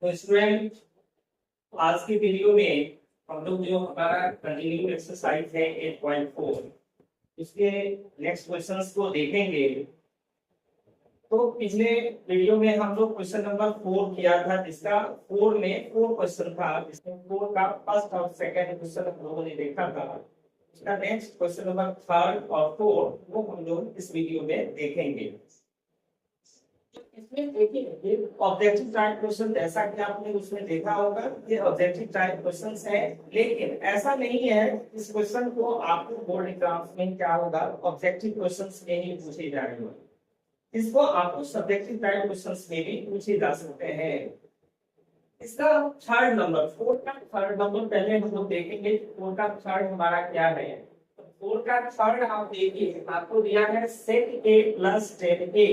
तो स्टूडेंट, आज की वीडियो में हम लोग जो हमारा कंटिन्यू एक्सरसाइज है 8.4 इसके नेक्स्ट क्वेश्चंस को देखेंगे। तो पिछले वीडियो में हम लोग क्वेश्चन नंबर 4 किया था, जिसका 4 में 4 क्वेश्चन था, जिसमें 4 का फर्स्ट और सेकंड क्वेश्चन हम लोगों ने देखा था। इसका नेक्स्ट क्वेश्चन नंबर 3 और 4 वो हम लोग इस वीडियो में देखेंगे। इसमें देखिए ऑब्जेक्टिव टाइप क्वेश्चन, जैसा कि आपने उसमें देखा होगा, ये ऑब्जेक्टिव टाइप क्वेश्चंस है, लेकिन ऐसा नहीं है इस क्वेश्चन को आपको बोर्ड एग्जाम्स में क्या होगा, ऑब्जेक्टिव क्वेश्चंस में ही पूछे जाएंगे। इसको आपको सब्जेक्टिव टाइप क्वेश्चंस में भी पूछे जा सकते हैं। इसका थर्ड नंबर, 4 का थर्ड नंबर पहले हम लोग देखेंगे। 4 का थर्ड हमारा क्या है? 4 का थर्ड आप देखिए, आपको दिया है set a plus ten a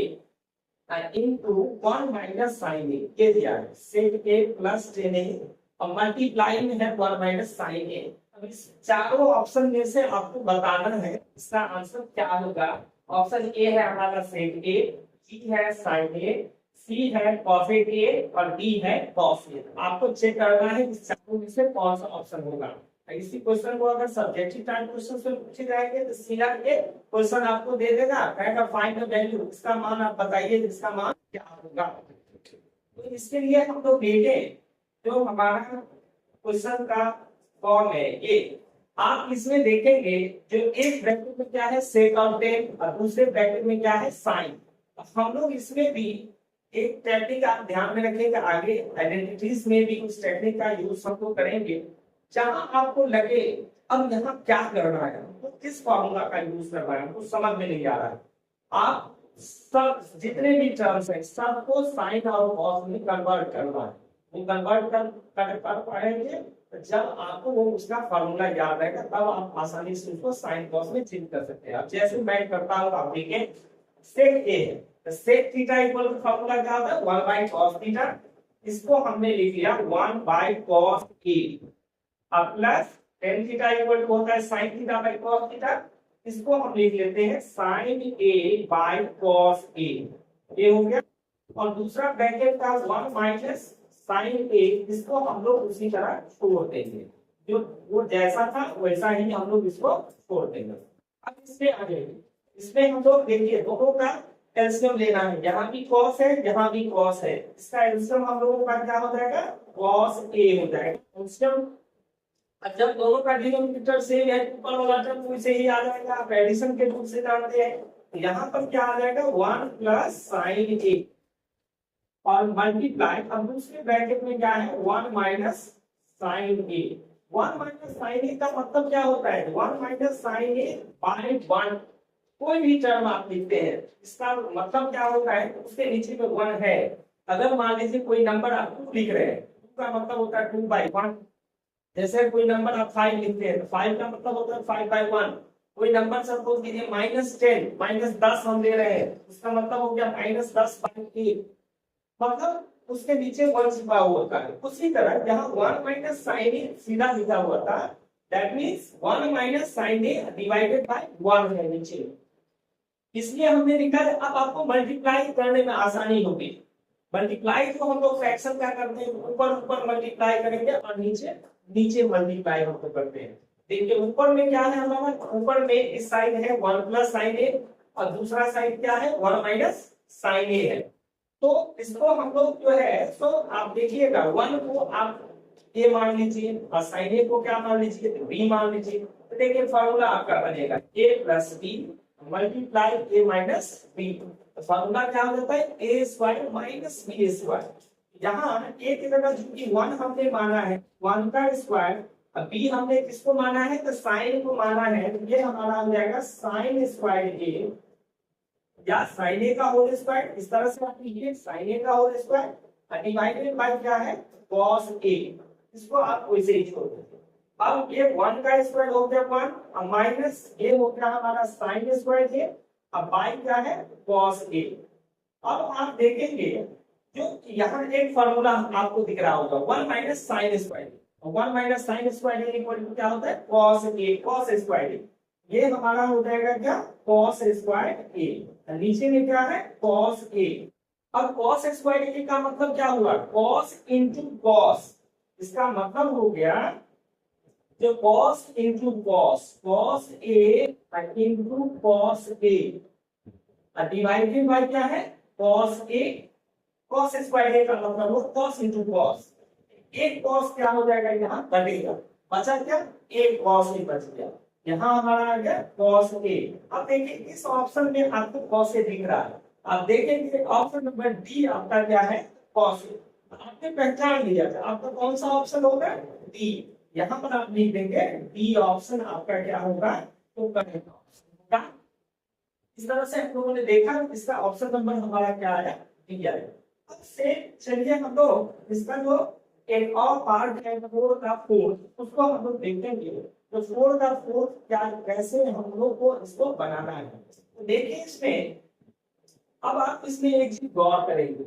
into 1 minus sin a, ये दिया है set a plus ten a और मल्टीप्लाई में है 1 माइनस साइन a। अब इस चारों ऑप्शन में से आपको बताना है इसका आंसर क्या होगा। ऑप्शन ए है हमारा सेट a, बी है साइन a, सी है कॉसेक a और डी है कॉस a। आपको चेक करना है इस चारों में से कौन सा ऑप्शन होगा। इसी क्वेश्चन को अगर सब्जेक्टिव टाइप क्वेश्चन से पूछे जाएंगे तो सीधा ये क्वेश्चन आपको दे देगा, कहेगा फाइंड द वैल्यू, इसका मान आप बताइए, इसका मान क्या होगा। तो इसके लिए हम लोग देखें जो हमारा क्वेश्चन का फॉर्म है ये, आप इसमें देखेंगे जो एक ब्रैकेट में क्या है सेक और टेन और दूसरे ब्रैकेट में क्या है साइन। हम लोग इसमें भी एक टेक्निक आप ध्यान में रखिएगा, आगे आइडेंटिटीज में भी उस टेक्निक का यूज हम लोग करेंगे। जहां आपको लगे अब यहाँ क्या करना है, तो किस फॉर्मूला का यूज करना है, तो समझ में नहीं आ रहा है, आप सब जितने भी टर्म्स हैं सबको साइन और कॉस में कन्वर्ट करना है। वो कन्वर्ट कर पाएंगे तो जब आपको वो उसका फॉर्मूला याद रहेगा तब आप आसानी से उसको साइन कॉस में चेंज कर सकते हैं। अब जैसे मैं करता हूँ, आप देखिए सेक ए है तो sec theta equal to formula क्या होता है 1 बाय cos थीटा। इसको हमने लिख लिया 1 बाय cos ए और plus ten theta equal to होता है sine theta by cos theta. इसको हम लिख लेते हैं sine A by cos A, ये हो गया। और दूसरा ब्रैकेट का 1 माइनस साइन ए, इसको हम लोग उसी तरह छोड़ देंगे, जो वो जैसा था वैसा ही हम लोग इसको छोड़ देंगे। अब इसमें आ जाएंगे, इसमें हम लोग देखिए दोनों का एलसीएम लेना है, यहाँ भी कॉस है यहाँ भी कॉस है, इसका एलसीएम हम लोगों का क्या हो जाएगा कॉस ए हो जाएगा एलसीएम। अब जब दोनों का डिनोमिनेटर सेम है ऊपर वाला टर्म वैसे ही आ जाएगा, आप एडिशन के रूप से जानते हैं। तो यहाँ पर क्या आ जाएगा 1 प्लस साइन ए और मल्टीप्लाई, अब दूसरे ब्रैकेट में क्या है 1 माइनस साइन ए। 1 माइनस साइन ए का मतलब क्या होता है 1 माइनस साइन ए बाय 1। कोई भी टर्म आप लिखते हैं इसका मतलब क्या होता है उसके नीचे में 1 है। अगर मान लीजिए कोई नंबर आप 2 लिख रहे हैं, 2 का मतलब होता है 2 बाय 1। जैसे कोई नंबर आप 5 लिखते हैं तो 5 का मतलब होता है 5 बाय 1। कोई नंबर सपोज कीजिए -10 -10 हम ले रहे हैं, उसका मतलब हो गया -10 बाय 8, मतलब उसके नीचे 1 छिपा हुआ होता है। उसी तरह यहाँ 1 माइनस साइन ए सीधा लिखा हुआ था, that means 1 minus sine A divided by 1 है नीचे, इसलिए हमने लिखा है। अब आपको मल्टीप्लाई करने में आसानी होगी। मल्टीप्लाई तो हम लोग फ्रैक्शन क्या करते हैं, ऊपर ऊपर मल्टीप्लाई करेंगे और नीचे नीचे मल्टीप्लाई हम लोग करते हैं। देखिए ऊपर में क्या है हमारा, ऊपर में इस साइड है 1 प्लस साइन ए और दूसरा साइड क्या है 1 माइनस साइन ए है। तो इसको हम लोग जो है तो आप देखिएगा 1 को आप ए मान लीजिए और साइन ए को क्या मान लीजिए बी मान लीजिए। तो देखिए फॉर्मूला आपका बनेगा ए प्लस बी मल्टीप्लाई ए माइनस बी। फॉर्मूला क्या हो जाता है ए स्क्वायर माइनस बी स्क्वायर। यहाँ ए की जगह चूंकि 1 हमने माना है 1 का स्क्वायर, अब बी हमने किसको माना है तो साइन को माना है, तो ये हमारा हो जाएगा साइन स्क्वायर ए या साइन ए का होल स्क्वायर। इस तरह से आप लिखिए साइन ए का होल स्क्वायर डिवाइडेड बाय क्या है कॉस ए, इसको आप वैसे ही छोड़ दीजिए। अब ये 1 का स्क्वायर हो गया 1 और माइनस ये हो गया हमारा साइन स्क्वायर ए, अब बाय क्या है कॉस ए। अब आप देखेंगे जो यहाँ एक फॉर्मूला आपको दिख रहा होगा 1 minus sine square, 1 minus sine square equal to क्या होता है cos A, cos square A. ये हमारा हो जाएगा क्या कॉस स्क्वायर ए, नीचे में क्या है कॉस ए। अब cos स्क्वायर ए का मतलब क्या हुआ, cos इंटू cos, इसका मतलब हो गया जो cos into cos, cos a into cos a divided by क्या है, cos a, cos स्क्वायर ए का मतलब हो cos इंटू cos, एक cos क्या हो जाएगा यहाँ बढ़ेगा, बचा क्या, एक cos a बच गया, यहाँ हमारा आ गया cos a। अब देखिए इस ऑप्शन में आपको cos a दिख रहा है, आप देखेंगे ऑप्शन नंबर डी आपका क्या है, cos a, आपने पहचान लिया था, आपका कौन सा ऑप्शन होगा, डी, यहाँ पर आप लिख देंगे डी ऑप्शन आपका क्या होगा, तो करेक्ट ऑप्शन होगा। इस तरह से हम लोगों ने देखा इसका ऑप्शन नंबर हमारा क्या आया, डी आया। अब से चलिए हम लोग इसका जो एक और पार्ट है 4 का 4, उसको हम लोग देखेंगे, तो 4 का 4 क्या कैसे हम लोग को इसको बनाना है। तो देखिए इसमें अब आप इसमें एक चीज गौर करेंगे,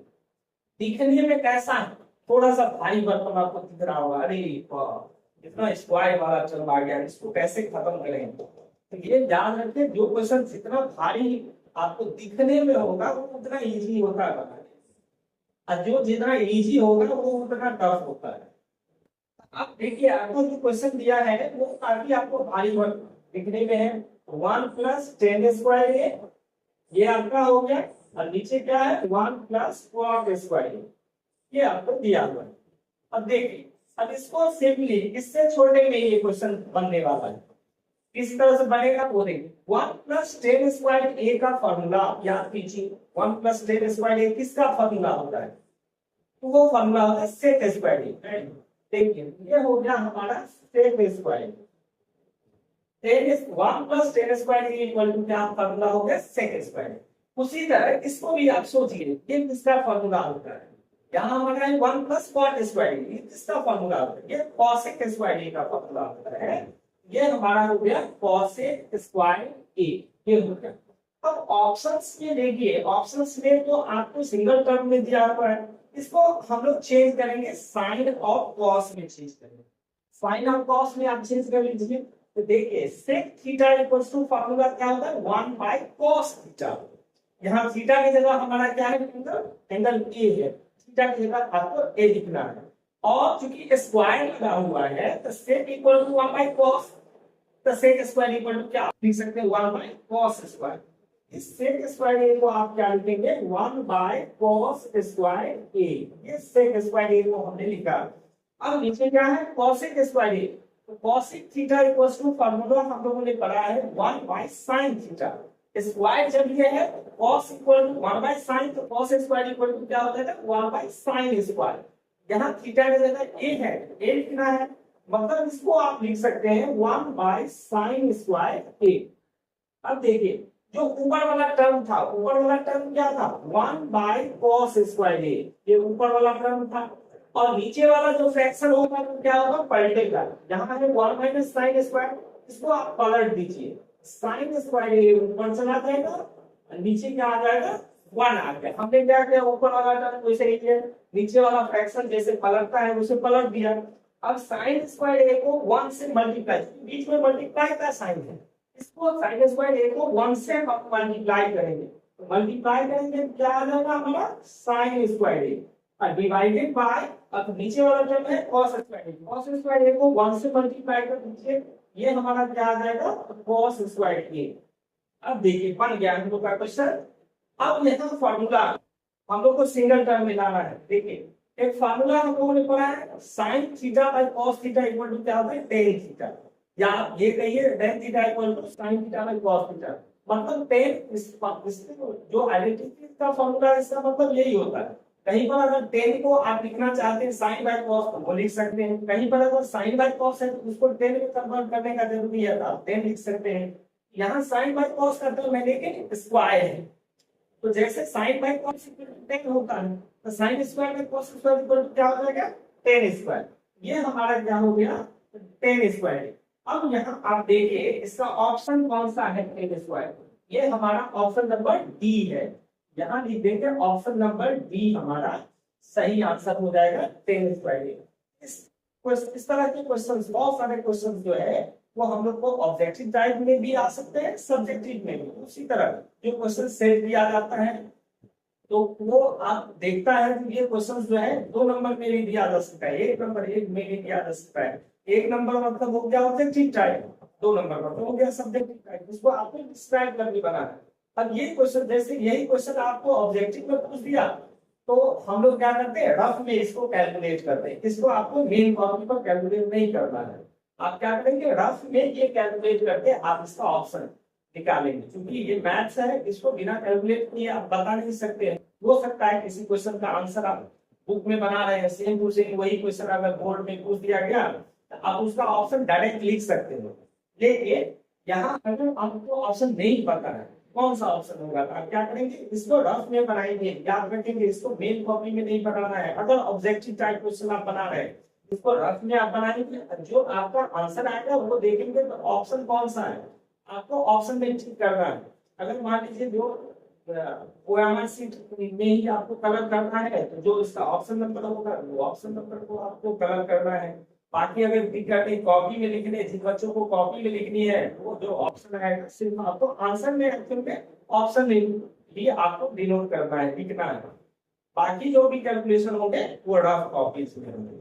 दिखने में कैसा है, थोड़ा सा भारी बर्तन आपको दिख रहा होगा, अरे इतना स्क्वायर वाला चल आ गया, इसको कैसे खत्म करेंगे। तो ये याद रखिए जो क्वेश्चन जितना भारी आपको दिखने में होगा वो उतना इजी होता है बनाने, और जो जितना इजी होगा वो उतना टफ होता है। अब देखिए आपको जो क्वेश्चन दिया है वो काफी आपको भारी दिखने में है, 1 प्लस 10 स्क्वायर है, ये आपका हो गया, और नीचे क्या है 1 प्लस cos स्क्वायर, ये आपको दिया हुआ है। अब देखिए अब इसको सिंपली इससे छोटे में ये क्वेश्चन बनने वाला है, किस तरह से बनेगा वो देखिए, 1 प्लस 10 स्क्वायर ए का फॉर्मूला याद कीजिए, 1 प्लस 10 स्क्वायर ए किसका फॉर्मूला होता है, तो वो फॉर्मूला होता है सेक स्क्वायर ए। देखिए ये हो गया हमारा sec square, 1 plus 10 square equal to क्या फॉर्मूला हो गया, सेक स्क्वायर। उसी तरह इसको भी आप सोचिए ये किसका फॉर्मूला होता है, यहाँ हमारा 1 प्लस cot स्क्वायर ये किसका फॉर्मूला होता है, ये cosec स्क्वायर का फॉर्मूला होता है, ये हमारा हो गया cosec स्क्वायर ए, ये हो गया। अब ऑप्शंस में देखिए, ऑप्शंस में तो आपको सिंगल टर्म में दिया हुआ है, इसको हम लोग चेंज करेंगे साइन और कॉस में चेंज करेंगे, साइन और कॉस में आप चेंज कर लीजिए। तो देखिए sec theta equals to formula क्या होता है 1 बाय cos थीटा, यहाँ थीटा की जगह हमारा क्या है, एंगल ए है, थीटा की जगह आपको ए लिखना है, और चूंकि स्क्वायर लगा हुआ है तो sec equal to 1 by cos, तो sec स्क्वायर इक्वल टू क्या लिख सकते हैं 1 बाय cos स्क्वायर, इस sec स्क्वायर ए को आप क्या लिखेंगे 1 बाय cos स्क्वायर ए, ये sec स्क्वायर ए को हमने लिखा। अब नीचे क्या है cosec स्क्वायर ए, तो cosec theta equals to formula हम लोगों ने पढ़ा है 1 बाय sin थीटा, स्क्वायर जब ये है cos equal to 1 by sin, तो cos स्क्वायर इक्वल टू क्या होता है 1 बाय sin स्क्वायर, यहाँ थीटा की जगह ए है, ए लिखना है, मतलब इसको आप लिख सकते हैं 1 बाय sin स्क्वायर ए। अब देखिए जो ऊपर वाला टर्म था, ऊपर वाला टर्म क्या था 1 बाय cos स्क्वायर ए, ये ऊपर वाला टर्म था, और नीचे वाला जो फ्रैक्शन होगा वो क्या होगा पलटेगा, यहाँ है 1 माइनस sin स्क्वायर, इसको आप पलट दीजिए, sin स्क्वायर ए ऊपर चला जाएगा, नीचे क्या आ जाएगा 1 आ गया। हमने क्या किया ऊपर वाला टर्म वैसे ही किया, नीचे वाला फ्रैक्शन जैसे पलटता है उसे पलट दिया। अब sin स्क्वायर ए को 1 से मल्टीप्लाई, बीच में मल्टीप्लाई का साइन है, इसको sin स्क्वायर ए को 1 से हम मल्टीप्लाई करेंगे, तो मल्टीप्लाई करेंगे क्या आ जाएगा हमारा sin स्क्वायर ए, और डिवाइडेड बाय, अब नीचे वाला टर्म है cos square A, cos square A को 1 से मल्टीप्लाई कर दीजिए, ये हमारा क्या आ जाएगा cos स्क्वायर ए। अब देखिए बन गया हम लोग का क्वेश्चन। अब यहाँ फॉर्मूला हम लोग को सिंगल टर्म में लाना है, देखिए एक फार्मूला हम लोगों ने पढ़ा है sin theta by cos theta equal to क्या होता है tan थीटा, या आप ये कहिए tan theta equal to sin theta by cos theta, मतलब tan इस जो आइडेंटिटी का फॉर्मूला है इसका मतलब यही होता है। कहीं पर अगर tan को आप लिखना चाहते हैं sin बाय cos तो वो लिख सकते हैं, कहीं पर अगर sin बाय cos है तो उसको tan में कन्वर्ट करने का जरूरी है तो आप tan लिख सकते हैं। यहाँ sin बाय cos का टर्म है लेकिन स्क्वायर है, तो जैसे sin बाय cos tan होता है तो sin square by cos square equal to क्या हो जाएगा tan स्क्वायर, ये हमारा क्या हो गया tan स्क्वायर। अब यहाँ आप देखिए इसका ऑप्शन कौन सा है tan स्क्वायर, ये हमारा ऑप्शन नंबर डी है, यहाँ लिख देंगे ऑप्शन नंबर डी हमारा सही आंसर हो जाएगा tan स्क्वायर। इस तरह के क्वेश्चंस बहुत सारे क्वेश्चंस जो है वो हम लोग को ऑब्जेक्टिव टाइप में भी आ सकते हैं, सब्जेक्टिव में भी। उसी तरह जो क्वेश्चन सेट किया जाता है तो वो आप देखता है कि ये क्वेश्चन जो है 2 नंबर में भी दिया जा सकता है, 1 नंबर एक में भी दिया जा सकता है। 1 नंबर मतलब हो गया ऑब्जेक्टिव टाइप, 2 नंबर मतलब हो गया सब्जेक्टिव टाइप, इसको आपको डिस्क्राइब करके बनाना है। अब ये क्वेश्चन जैसे यही क्वेश्चन आपको ऑब्जेक्टिव में पूछ दिया तो हम लोग क्या करते हैं, रफ में इसको कैलकुलेट करते हैं, इसको आपको मेन कॉपी पर कैलकुलेट नहीं करना है। आप क्या करेंगे, रफ में ये कैलकुलेट करके आप इसका ऑप्शन निकालेंगे, क्योंकि ये मैथ्स है, इसको बिना कैलकुलेट किए आप बता नहीं सकते हैं। हो सकता है किसी क्वेश्चन का आंसर आप बुक में बना रहे हैं, सेम टू सेम वही क्वेश्चन अगर बोर्ड में पूछ दिया गया तो आप उसका ऑप्शन डायरेक्ट लिख सकते हो। लेकिन यहाँ अगर आपको ऑप्शन नहीं पता है कौन सा ऑप्शन होगा तो आप क्या करेंगे, इसको रफ में बनाएंगे, याद रखेंगे इसको मेन कॉपी में नहीं बनाना है। अगर ऑब्जेक्टिव टाइप क्वेश्चन आप बना रहे हैं इसको रफ में आप बनाएंगे, जो आपका आंसर आएगा वो देखेंगे तो ऑप्शन कौन सा है आपको ऑप्शन में टिक करना है। अगर मान लीजिए जो ओएमआर सीट में ही आपको कलर करना है तो जो इसका ऑप्शन नंबर होगा वो ऑप्शन नंबर को आपको कलर करना है। बाकी अगर दिक्कत कॉपी में लिखने, जिन बच्चों को कॉपी में लिखनी है वो जो ऑप्शन है सिर्फ आपको आंसर में एक्चुअल में ऑप्शन भी आपको डिनोट करना है, लिखना है। बाकी जो भी कैलकुलेशन होंगे वो रफ कॉपी में होंगे।